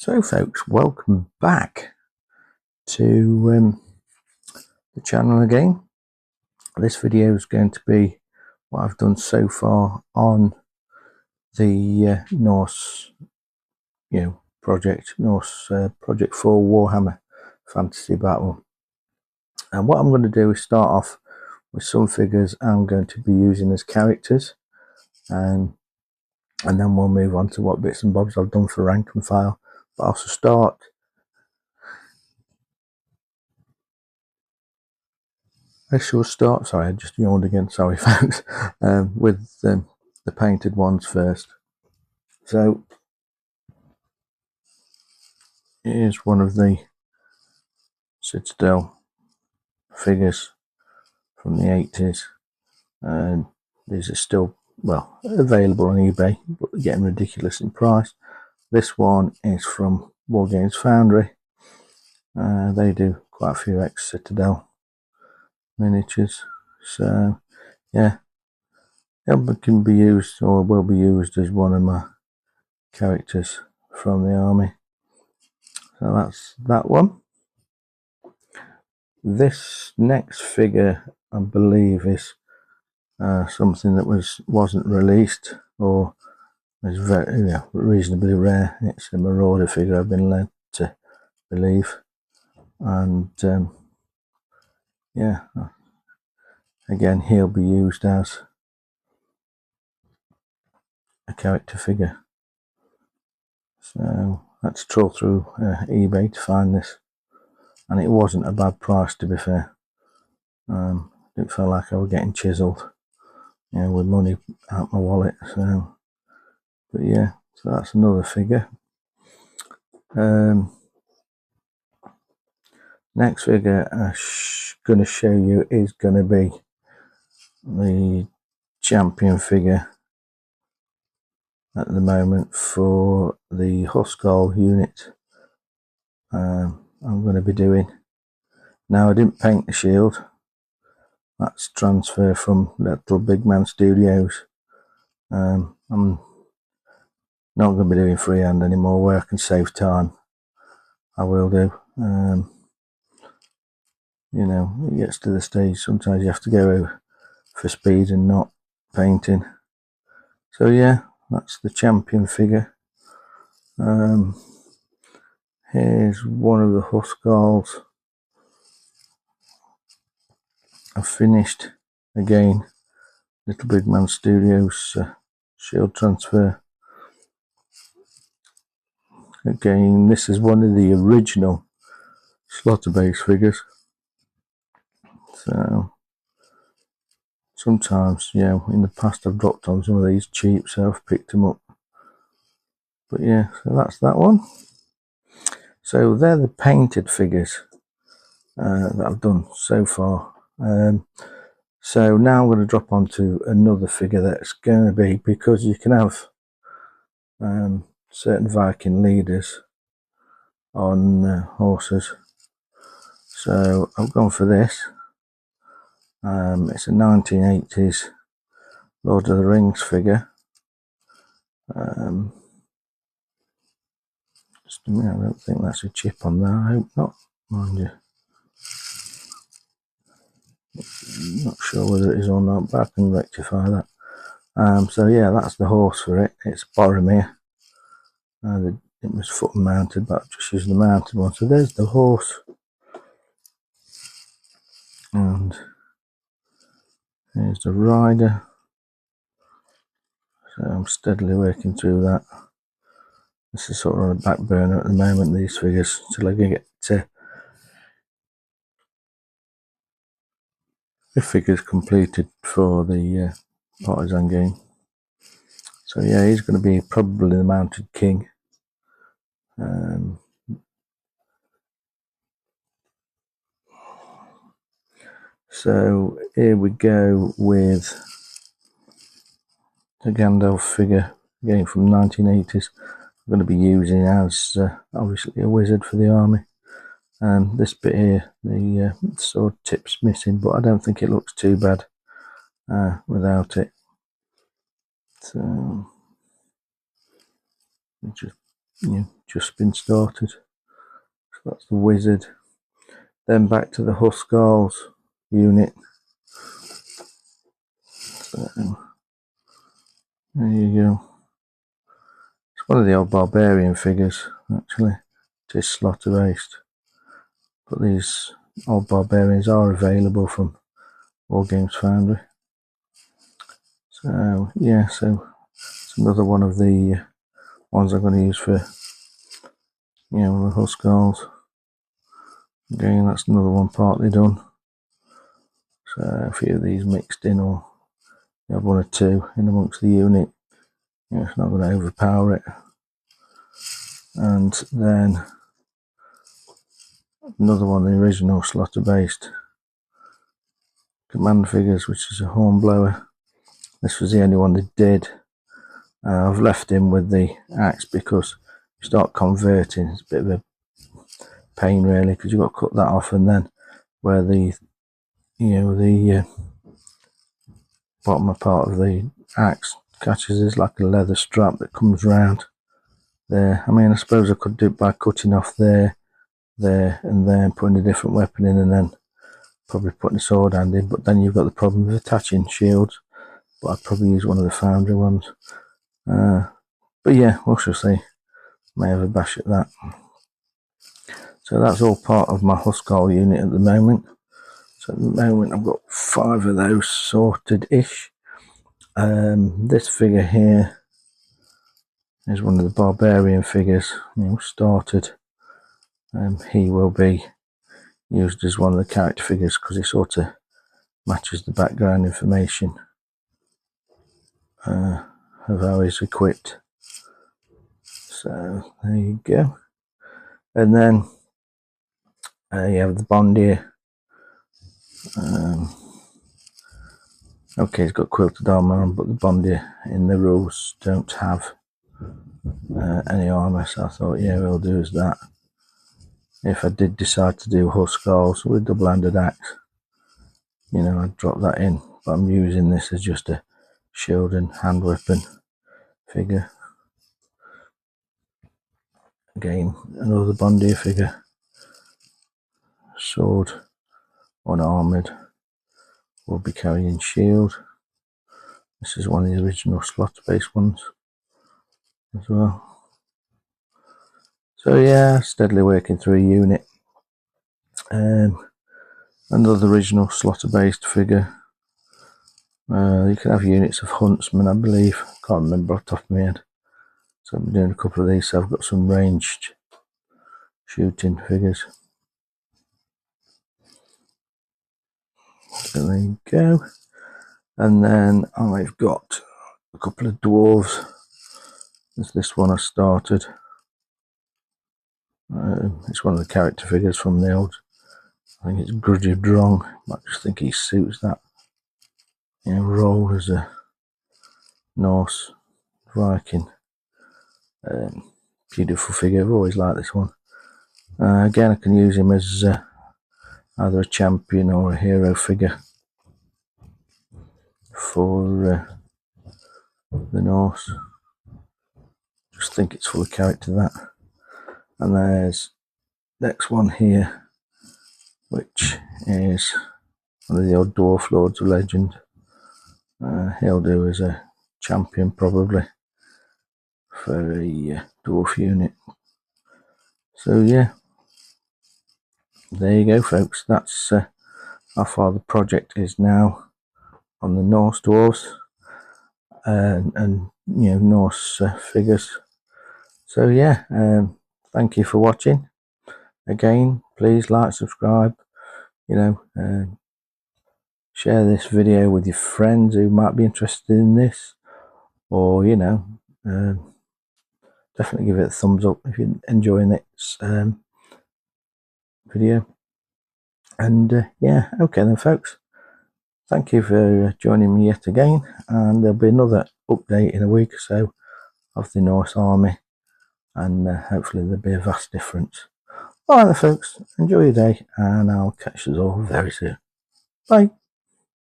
So folks, welcome back to the channel again. This video is going to be what I've done so far on the Norse project, Project 4 Warhammer Fantasy Battle. And what I'm going to do is start off with some figures I'm going to be using as characters, and then we'll move on to what bits and bobs I've done for rank and file. But also start sorry, I just yawned again, sorry folks, with the painted ones first. So here's one of the Citadel figures from the 80s, and these are still, well, available on eBay, but they're getting ridiculous in price. This one is from War Games Foundry. They do quite a few ex-Citadel miniatures, so yeah, it can be used, or will be used, as one of my characters from the army. So that's that one. This next figure, I believe, is something that wasn't released, or is very reasonably rare. It's a Marauder figure, I've been led to believe, and yeah, again, he'll be used as a character figure. So let's troll through eBay to find this, and it wasn't a bad price, to be fair. It felt like I was getting chiseled, with money out my wallet. So, but yeah, so that's another figure. Next figure I'm going to show you is going to be the champion figure at the moment for the Huskall unit. I'm going to be doing. Now, I didn't paint the shield. That's transfer from Little Big Man Studios. I'm not going to be doing freehand anymore. Where I can save time, I will do. It gets to the stage sometimes you have to go for speed and not painting. So yeah, that's the champion figure. Here's one of the Huskalls. I've finished again, Little Big Man Studios shield transfer. Again, this is one of the original Slaughter base figures. So sometimes, in the past I've dropped on some of these cheap, so I've picked them up. But yeah, so that's that one. So they're the painted figures that I've done so far. So now I'm going to drop onto another figure that's going to be, because you can have certain Viking leaders on horses. So I've gone for this. It's a 1980s Lord of the Rings figure. Just a minute, I don't think that's a chip on there. I hope not, mind you. Not sure whether it is or not, but I can rectify that. So yeah, that's the horse for it. It's Boromir. It was foot mounted, but I'm just using the mounted one. So there's the horse, and here's the rider. So I'm steadily working through that. This is sort of on a back burner at the moment, these figures, until I can get the figures completed for the Partisan game. So yeah, he's going to be probably the mounted king. So here we go with the Gandalf figure, again from 1980s. I'm going to be using as obviously a wizard for the army. And this bit here, the sword tip's missing, but I don't think it looks too bad without it. So just just been started. So that's the wizard. Then back to the Huskarls unit. So there you go. It's one of the old barbarian figures, actually. It is slaughter based, but these old barbarians are available from War Games Foundry. So yeah, so it's another one of the ones I'm going to use for, you know, the Huskarls. Again, that's another one partly done. So a few of these mixed in, or you have one or two in amongst the unit. You know, it's not going to overpower it. And then another one, the original slaughter based command figures, which is a hornblower. This was the only one they did. I've left him with the axe because you start converting, it's a bit of a pain really, because you've got to cut that off, and then where the, you know, the bottom part of the axe catches is like a leather strap that comes round there. I mean, I suppose I could do it by cutting off there, and then putting a different weapon in, and then probably putting a sword hand in, but then you've got the problem of attaching shields. But I'd probably use one of the foundry ones. But yeah, we shall see. May have a bash at that. So that's all part of my Huskarl unit at the moment. So at the moment I've got 5 of those sorted-ish. This figure here is one of the barbarian figures, you know, started. He will be used as one of the character figures because he sort of matches the background information of how he's equipped. So there you go. And then you have the Bondier. Okay, he's got quilted armour on, but the Bondier in the rules don't have any armour, so I thought, yeah, we'll do as that. If I did decide to do Huskarls with double-handed axe, you know, I'd drop that in, but I'm using this as just a shield and hand weapon figure. Again, another Bondier figure. Sword, unarmoured, will be carrying shield. This is one of the original slaughter-based ones as well. So yeah, steadily working through a unit. Another original slaughter-based figure. You can have units of huntsmen, I believe. Can't remember off the top of my head. So I'm doing a couple of these, so I've got some ranged shooting figures. So there you go. And then I've got a couple of dwarves. There's this one I started. It's one of the character figures from the old, I think it's Grudgy Drong. I just think he suits that, you know, role as a Norse Viking. Beautiful figure. I've always liked this one. Again, I can use him as either a champion or a hero figure for the Norse. Just think it's full of character, that. And there's next one here, which is one of the old dwarf lords of legend. He'll do as a champion probably for a dwarf unit. So yeah, there you go, folks. That's how far the project is now on the Norse dwarves and you know, Norse figures. So yeah, thank you for watching. Again, please like, subscribe, you know, share this video with your friends who might be interested in this, or you know, definitely give it a thumbs up if you're enjoying this video. And yeah, okay then, folks, thank you for joining me yet again, and there'll be another update in a week or so of the Norse army, and hopefully there'll be a vast difference. Alright then, folks, enjoy your day, and I'll catch you all very soon. Bye.